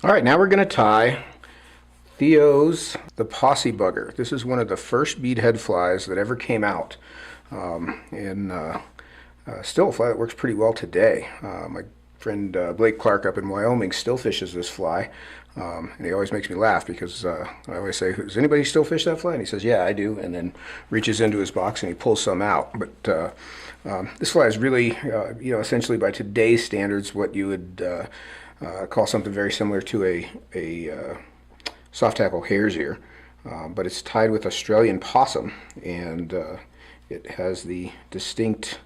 All right, now we're going to tie Theo's the Possie bugger. This is one of the first bead head flies that ever came out, and still a fly that works pretty well today. My friend Blake Clark up in Wyoming still fishes this fly, and he always makes me laugh because I always say, "Does anybody still fish that fly?" And he says, "Yeah, I do," and then reaches into his box and he pulls some out. But this fly is really, essentially by today's standards, what you would call something very similar to a soft tackle hare's ear, but it's tied with Australian possum, and it has the distinct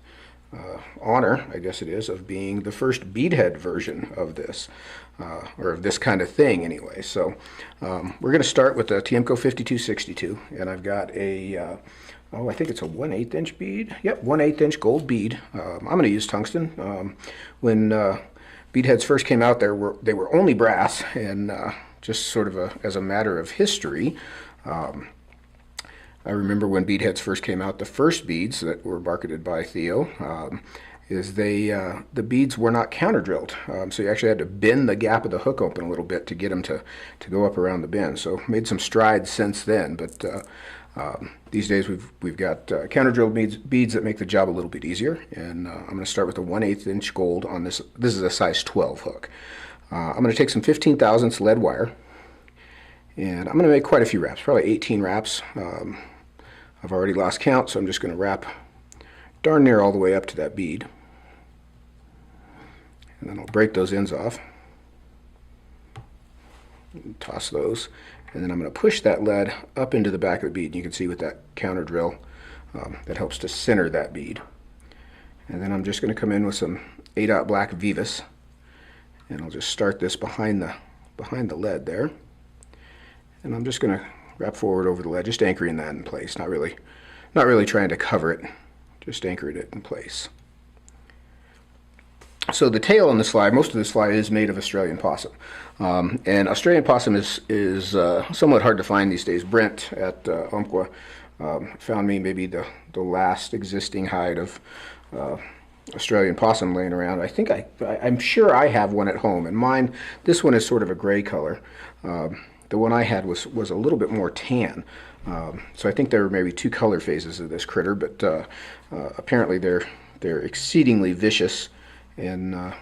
honor, I guess it is, of being the first beadhead version of this, or of this kind of thing anyway. So we're going to start with the TIEMCO 5262, and I've got a, I think it's a 1/8 inch bead. Yep, 1/8 inch gold bead. I'm going to use tungsten. When beadheads first came out, they were only brass, and just sort of as a matter of history, I remember when beadheads first came out, the first beads that were marketed by Theo, the beads were not counter drilled, so you actually had to bend the gap of the hook open a little bit to get them to go up around the bend. So made some strides since then, but these days we've got counter drilled beads that make the job a little bit easier. And I'm going to start with a 1/8 inch gold on this. This is a size 12 hook. I'm going to take some 15 thousandths lead wire, and I'm going to make quite a few wraps, probably 18 wraps. I've already lost count, so I'm just going to wrap darn near all the way up to that bead. And then I'll break those ends off, and toss those, and then I'm going to push that lead up into the back of the bead. And you can see with that counter drill, that helps to center that bead. And then I'm just going to come in with some 8/0 black Vivus, and I'll just start this behind the lead there. And I'm just going to wrap forward over the lead, just anchoring that in place. Not really trying to cover it, just anchoring it in place. So the tail on this fly, most of this fly is made of Australian possum, and Australian possum is somewhat hard to find these days. Brent at Umpqua found me maybe the last existing hide of Australian possum laying around. I'm sure I have one at home, and mine, this one is sort of a gray color. The one I had was a little bit more tan, so I think there were maybe two color phases of this critter, but apparently they're exceedingly vicious and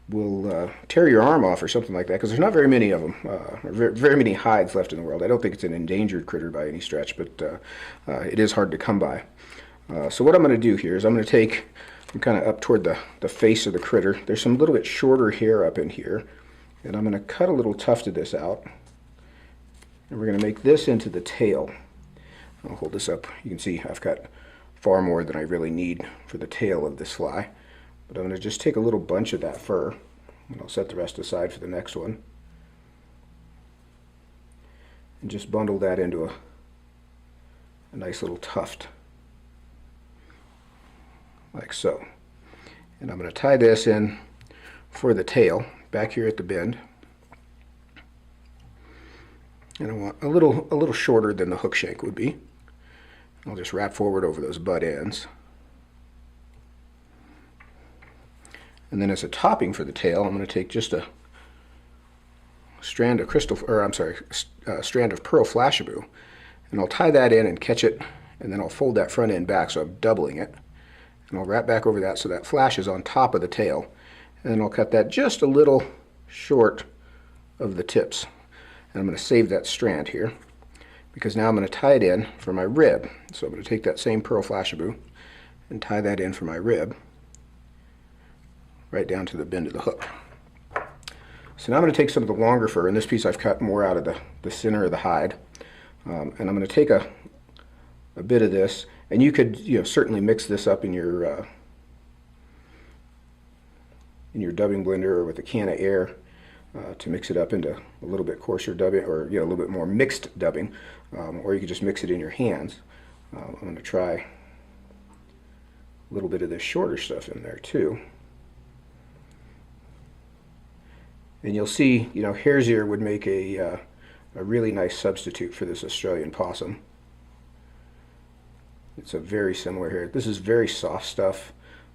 will tear your arm off or something like that, because there's not very many of them, very many hides left in the world. I don't think it's an endangered critter by any stretch, but it is hard to come by. So what I'm going to do here is I'm kind of up toward the face of the critter. There's some little bit shorter hair up in here, and I'm going to cut a little tuft of this out, and we're going to make this into the tail. I'll hold this up. You can see I've got far more than I really need for the tail of this fly, but I'm going to just take a little bunch of that fur, and I'll set the rest aside for the next one, and just bundle that into a nice little tuft, like so. And I'm going to tie this in for the tail back here at the bend, and I want a little shorter than the hook shank would be. I'll just wrap forward over those butt ends, and then as a topping for the tail, I'm going to take just a strand of strand of pearl FLASHABOU, and I'll tie that in and catch it, and then I'll fold that front end back, so I'm doubling it, and I'll wrap back over that so that flash is on top of the tail. And then I'll cut that just a little short of the tips. And I'm going to save that strand here, because now I'm going to tie it in for my rib. So I'm going to take that same pearl FLASHABOU and tie that in for my rib, right down to the bend of the hook. So now I'm going to take some of the longer fur. In this piece I've cut more out of the center of the hide. And I'm going to take a bit of this, and you could certainly mix this up in your dubbing blender or with a can of air to mix it up into a little bit coarser dubbing, or a little bit more mixed dubbing, or you could just mix it in your hands. I'm going to try a little bit of this shorter stuff in there too. And you'll see, hare's ear would make a really nice substitute for this Australian possum. It's a very similar hair. This is very soft stuff.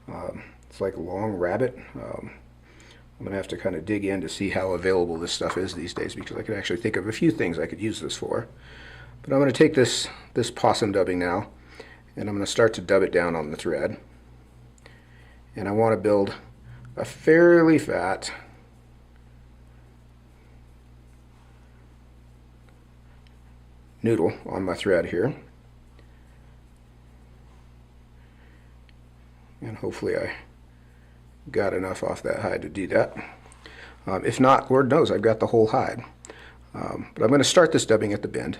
It's like long rabbit, I'm going to have to kind of dig in to see how available this stuff is these days, because I could actually think of a few things I could use this for. But I'm going to take this possum dubbing now, and I'm going to start to dub it down on the thread. And I want to build a fairly fat noodle on my thread here. And hopefully I got enough off that hide to do that. If not, Lord knows I've got the whole hide. But I'm going to start this dubbing at the bend,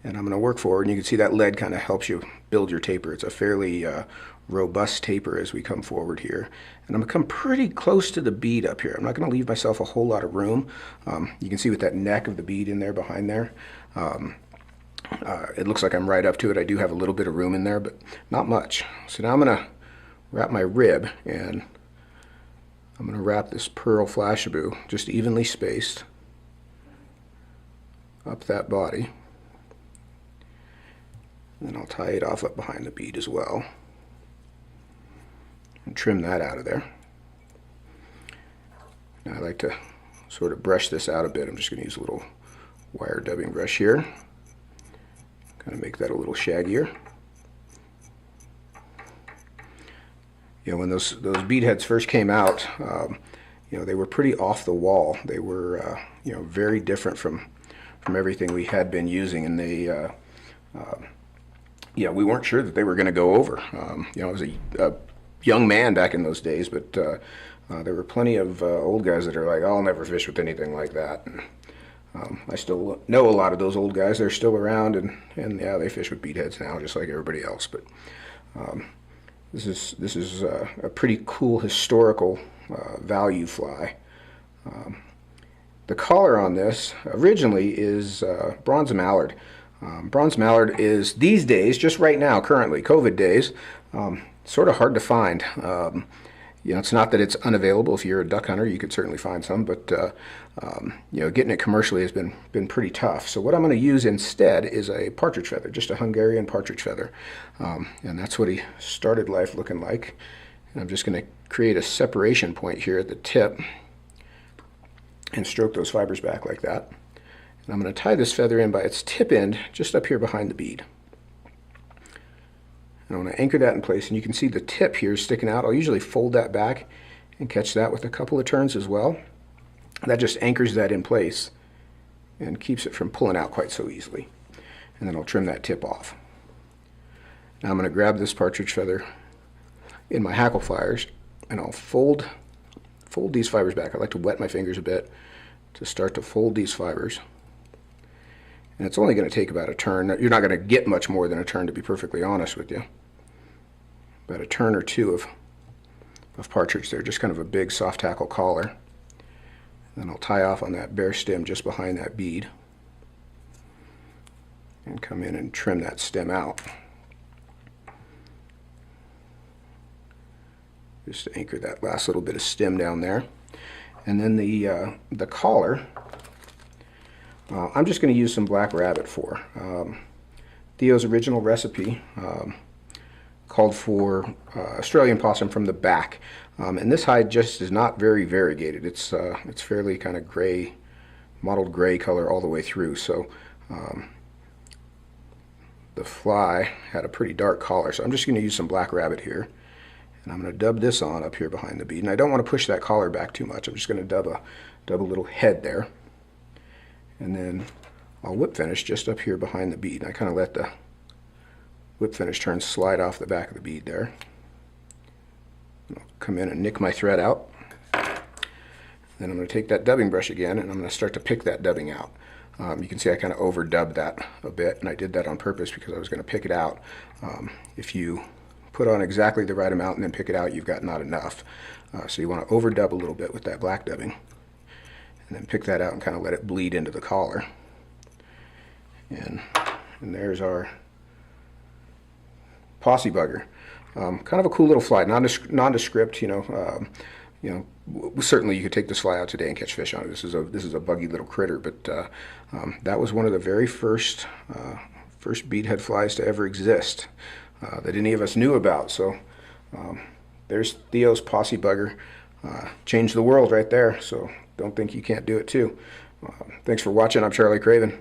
and I'm going to work forward, and you can see that lead kind of helps you build your taper. It's a fairly robust taper as we come forward here. And I'm going to come pretty close to the bead up here. I'm not going to leave myself a whole lot of room. You can see with that neck of the bead in there behind there, it looks like I'm right up to it. I do have a little bit of room in there, but not much. So now I'm going to wrap my rib, and I'm going to wrap this pearl FLASHABOU just evenly spaced up that body. And then I'll tie it off up behind the bead as well and trim that out of there. Now I like to sort of brush this out a bit. I'm just going to use a little wire dubbing brush here. Kind of make that a little shaggier. You know, when those bead heads first came out, you know, they were pretty off the wall. They were, you know, very different from everything we had been using, and they, yeah, we weren't sure that they were going to go over. You know, I was a young man back in those days, but there were plenty of old guys that are like, I'll never fish with anything like that. And, I still know a lot of those old guys. They're still around, and yeah, they fish with bead heads now, just like everybody else. But this is a pretty cool historical value fly. The collar on this originally is bronze mallard. Bronze mallard is these days, just right now, currently, COVID days, sort of hard to find. You know, it's not that it's unavailable. If you're a duck hunter, you could certainly find some, but you know, getting it commercially has been pretty tough. So what I'm going to use instead is a partridge feather, just a Hungarian partridge feather, and that's what he started life looking like. And I'm just going to create a separation point here at the tip and stroke those fibers back like that. And I'm going to tie this feather in by its tip end, just up here behind the bead. And I'm going to anchor that in place, and you can see the tip here sticking out. I'll usually fold that back and catch that with a couple of turns as well. That just anchors that in place and keeps it from pulling out quite so easily. And then I'll trim that tip off. Now I'm going to grab this partridge feather in my hackle pliers, and I'll fold these fibers back. I like to wet my fingers a bit to start to fold these fibers. And it's only going to take about a turn. You're not going to get much more than a turn, to be perfectly honest with you. About a turn or two of partridge there, just kind of a big soft tackle collar. Then I'll tie off on that bare stem just behind that bead and come in and trim that stem out. Just to anchor that last little bit of stem down there. And then the collar, I'm just going to use some black rabbit for. Theo's original recipe called for Australian possum from the back, and this hide just is not very variegated. It's fairly kind of gray, mottled gray color all the way through. So the fly had a pretty dark collar, so I'm just going to use some black rabbit here, and I'm going to dub this on up here behind the bead. And I don't want to push that collar back too much. I'm just going to dub a little head there. And then I'll whip finish just up here behind the bead. And I kind of let the whip finish turn slide off the back of the bead there. And I'll come in and nick my thread out. Then I'm going to take that dubbing brush again, and I'm going to start to pick that dubbing out. You can see I kind of overdubbed that a bit, and I did that on purpose because I was going to pick it out. If you put on exactly the right amount and then pick it out, you've got not enough. So you want to overdub a little bit with that black dubbing. And then pick that out and kind of let it bleed into the collar. And there's our Possie bugger. Kind of a cool little fly, nondescript. You know, certainly you could take this fly out today and catch fish on it. This is a buggy little critter, but that was one of the very first beadhead flies to ever exist that any of us knew about. So there's Theo's Possie bugger. change the world right there. So don't think you can't do it too. Thanks for watching. I'm Charlie Craven.